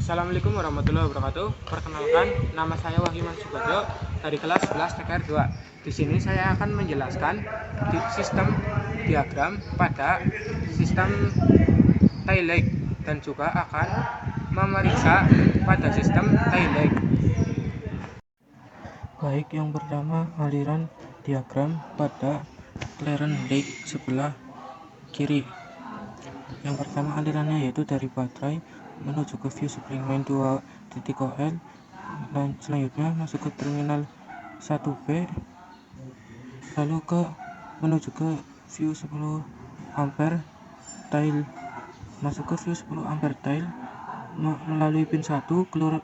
Assalamualaikum warahmatullahi wabarakatuh. Perkenalkan, nama saya Wahyu Mansubadjo dari kelas 11 TKR 2. Di sini saya akan menjelaskan sistem diagram pada sistem Taylor dan juga akan memeriksa pada sistem Taylor. Baik, yang pertama aliran diagram pada Clarence Lake sebelah kiri. Yang pertama alirannya yaitu dari baterai menuju ke fuse spring main 2.0, dan selanjutnya masuk ke terminal 1B, lalu menuju ke fuse 10 ampere tail, masuk ke fuse 10 ampere tail melalui pin 1, keluar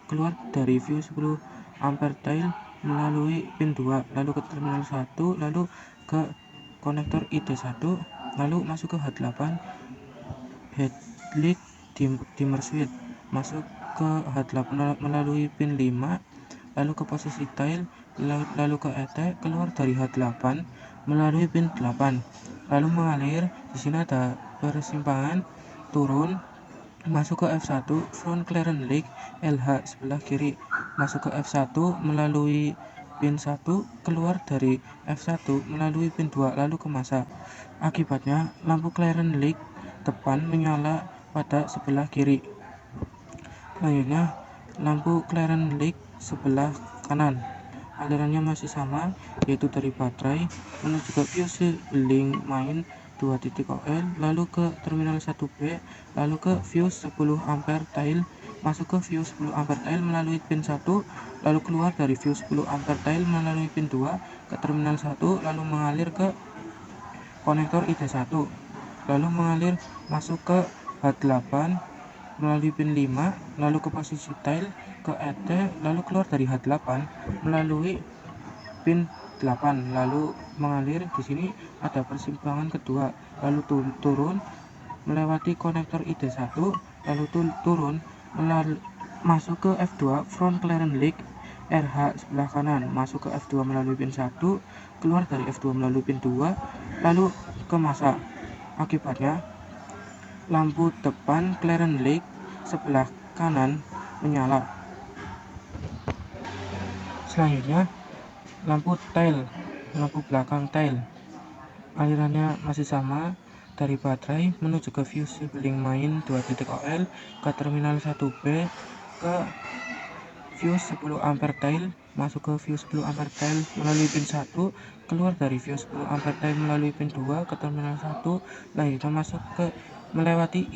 dari fuse 10 ampere tail melalui pin 2, lalu ke terminal 1, lalu ke konektor ID1, lalu masuk ke H8 headlight dimmer switch, masuk ke H8 melalui pin 5, lalu ke posisi tail, lalu ke ET, keluar dari H8 melalui pin 8, lalu mengalir. Di sini ada persimpangan turun, masuk ke F1 front Clarence Lake LH sebelah kiri, masuk ke F1 melalui pin 1, keluar dari F1 melalui pin 2, lalu ke masa. Akibatnya lampu Clarence Lake depan menyala pada sebelah kiri. Selanjutnya lampu Clarence Lake sebelah kanan, alirannya masih sama, yaitu dari baterai menuju ke fuse link main 2.0, lalu ke terminal 1B, lalu ke fuse 10 ampere tail, masuk ke fuse 10 ampere tail melalui pin 1, lalu keluar dari fuse 10 ampere tail melalui pin 2 ke terminal 1, lalu mengalir ke konektor ID1, lalu mengalir masuk ke H8 melalui pin 5, lalu ke posisi tail, ke ET, lalu keluar dari H8 melalui pin 8, lalu mengalir. Di sini ada persimpangan kedua, lalu turun melewati konektor ID1, lalu turun masuk ke F2 front Clarence Lake RH sebelah kanan, masuk ke F2 melalui pin 1, keluar dari F2 melalui pin 2, lalu ke masa. Akibatnya lampu depan Clarence Lake sebelah kanan menyala. Selanjutnya lampu belakang tail, alirannya masih sama, dari baterai menuju ke fuse link main 2.0, ke terminal 1B, ke fuse 10 ampere tail, masuk ke fuse 10 ampere tail melalui pin 1, keluar dari fuse 10 ampere tail melalui pin 2 ke terminal 1, lanjutnya masuk ke melewati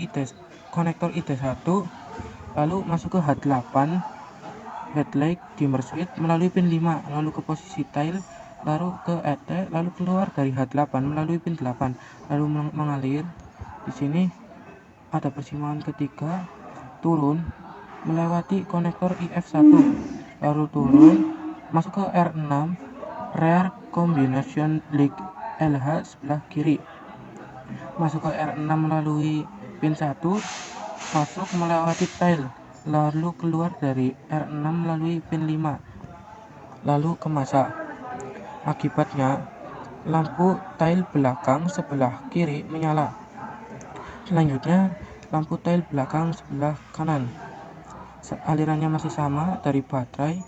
konektor ID1, lalu masuk ke H8 headlight dimmer switch melalui pin 5, lalu ke posisi tail, lalu ke ET, lalu keluar dari H8 melalui pin 8, lalu mengalir. Di sini ada persimpangan ketiga, turun melewati konektor IF1, lalu turun masuk ke R6 rear combination link LH sebelah kiri, masuk ke R6 melalui pin 1, masuk melewati tail, lalu keluar dari R6 melalui pin 5, lalu ke masa. Akibatnya lampu tail belakang sebelah kiri menyala. Selanjutnya lampu tail belakang sebelah kanan, alirannya masih sama, dari baterai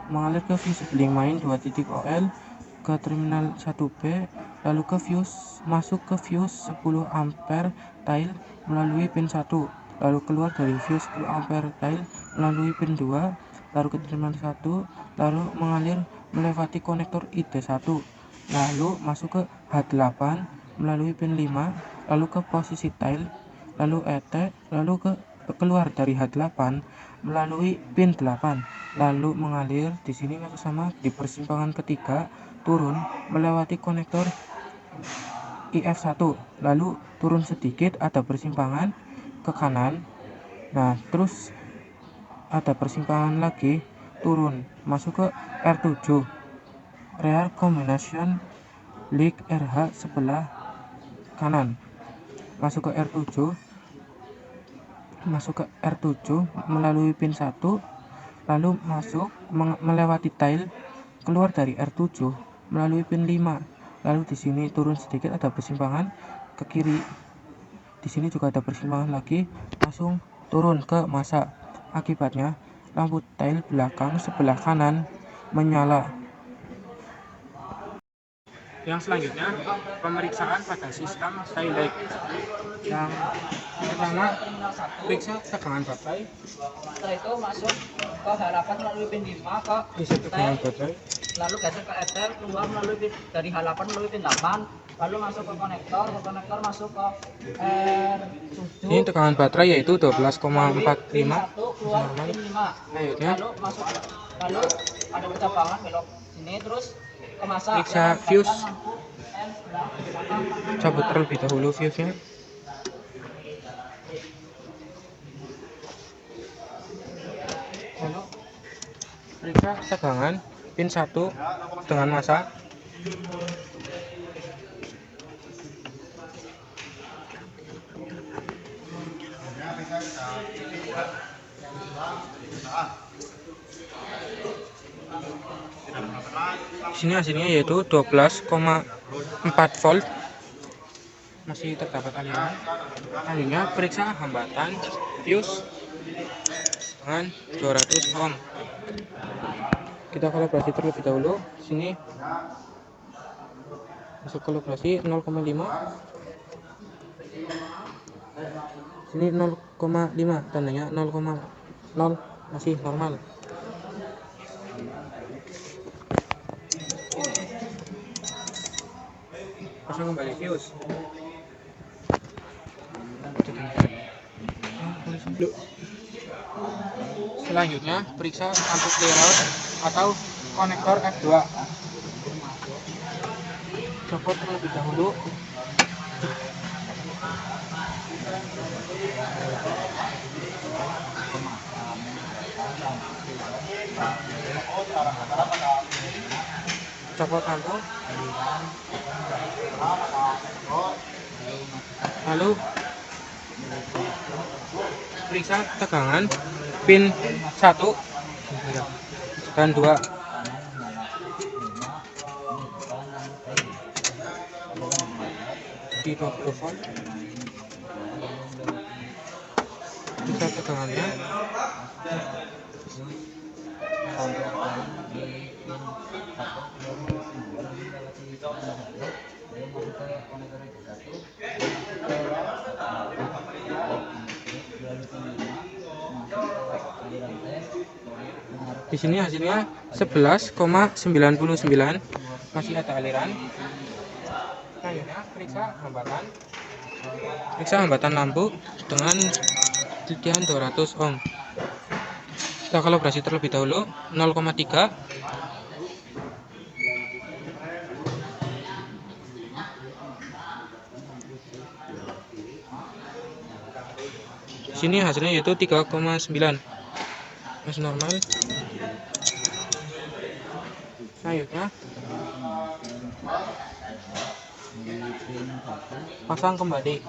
mengalir ke fuse link main 2.0, ke terminal 1B, lalu ke fuse, masuk ke fuse 10 ampere tail melalui pin 1, lalu keluar dari fuse 10 ampere tail melalui pin 2, lalu ke terminal 1, lalu mengalir melewati konektor ID1, lalu masuk ke H8 melalui pin 5, lalu ke posisi tail, lalu ET, lalu keluar dari H8 melalui pin 8, lalu mengalir. Di sini masih sama, di persimpangan ketiga, turun melewati konektor IF1, lalu turun sedikit, ada persimpangan ke kanan, nah terus ada persimpangan lagi, turun masuk ke R7 rear combination link RH sebelah kanan, masuk ke R7 melalui pin 1, lalu masuk melewati tail, keluar dari R7 melalui pin 5, lalu di sini turun sedikit, ada persimpangan ke kiri. Di sini juga ada persimpangan lagi, langsung turun ke masa. Akibatnya, lampu tail belakang sebelah kanan menyala. Yang selanjutnya, pemeriksaan pada sistem tail lag. Yang pertama, periksa tegangan baterai. Setelah itu masuk ke harapan melalui pin 5 ke Periksa tegangan baterai. lalu geser ke ether, keluar melalui pin, dari harapan melalui pin 8, lalu masuk ke konektor masuk ke R7. Ini tegangan baterai yaitu 12,45. Pin 1 keluar Normal. pin 5. Selanjutnya, Lalu masuk, lalu ada percabangan belok sini terus ke masa. periksa fuse. Cabut terlebih dahulu fuse-nya. Lalu periksa tegangan pin 1 dengan masa. Di sini hasilnya yaitu 12,4 volt. Masih terdapat aliran. Selanjutnya periksa hambatan fuse dengan 200 ohm. Kita kalibrasi terlebih dahulu. Sini masuk kalibrasi 0,5. Sini 0,5, tandanya 0,0, masih normal. Pasang kembali fuse. Selanjutnya periksa lampu clear out atau konektor F2. Copot terlebih dahulu. Copot lampu. Lalu periksa tegangan pin 1 dan 2. Di 20 volt. Periksa tegangannya. Di sini hasilnya 11,99, masih ada aliran. Selanjutnya periksa hambatan. Periksa hambatan lampu dengan tegangan 200 ohm. Kita kalibrasi terlebih dahulu 0,3. Di sini hasilnya yaitu 3,9, masih normal. Selanjutnya pasang kembali.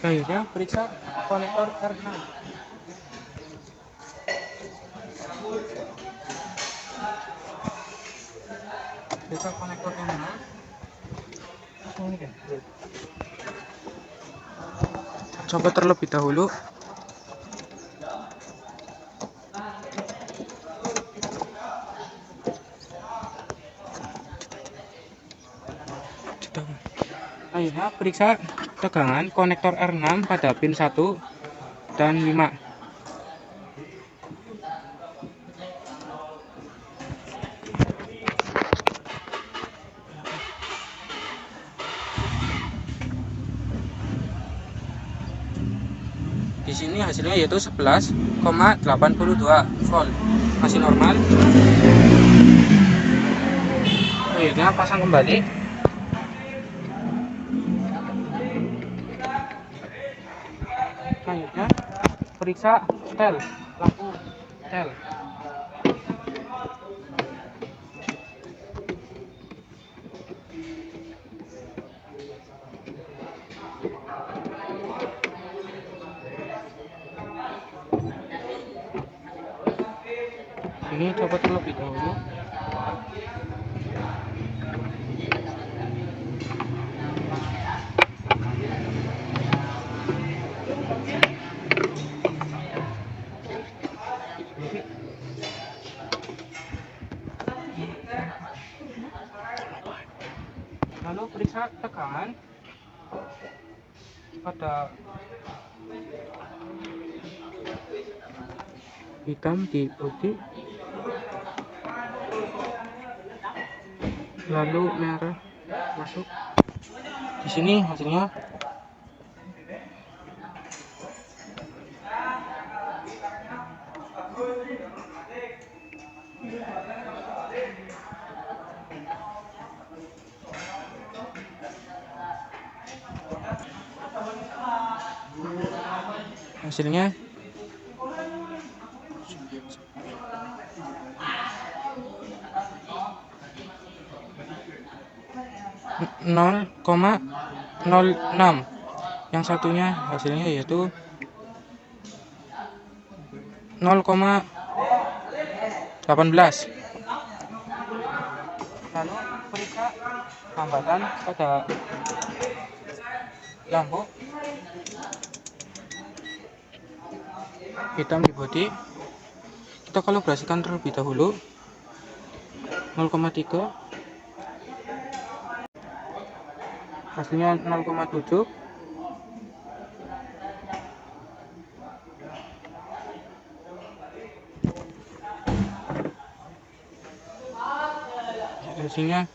Selanjutnya periksa konektor R6. Periksa konektor R6. Coba terlebih dahulu. Akhirnya periksa tegangan konektor R6 pada pin 1 dan 5. Di sini hasilnya yaitu 11,82 volt, masih normal. Akhirnya pasang kembali. Selanjutnya periksa tel, lampu tel. Ini coba terlebih dahulu. Lalu periksa tegangan pada hitam di putih, lalu merah masuk. Di sini hasilnya. Hasilnya 0,06. Yang satunya hasilnya yaitu 0,18. Lalu periksa hambatan pada lampu hitam di bodi. Kita kalibrasikan terlebih dahulu 0,3, hasilnya 0,7. Hasilnya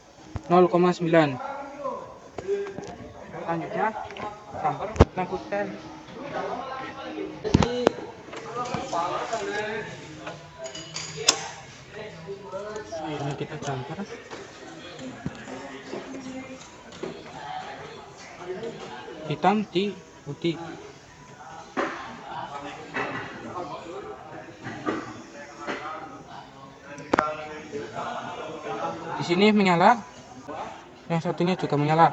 0,9. Selanjutnya samper lampu stel. Ini kita jumper. Hitam di putih. Di sini menyala, yang satunya juga menyala,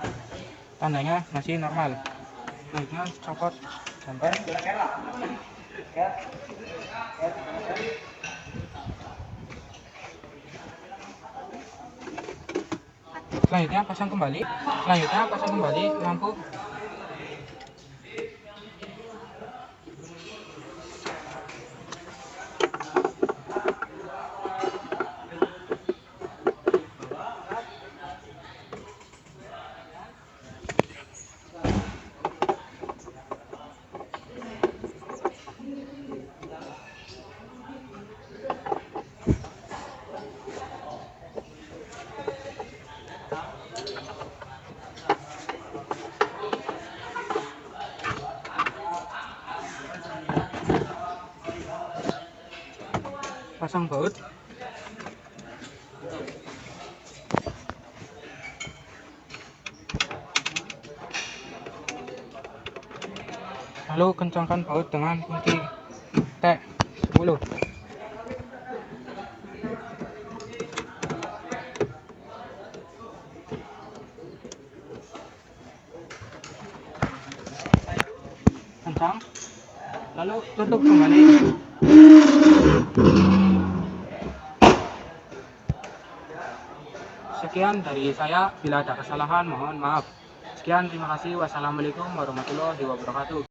tandanya masih normal. Selanjutnya copot jumper. Selanjutnya pasang kembali lampu. Pasang baut. Lalu kencangkan baut dengan kunci T10. Kencang. Lalu tutup kembali. Sekian dari saya, bila ada kesalahan mohon maaf. Sekian, terima kasih. Wassalamualaikum warahmatullahi wabarakatuh.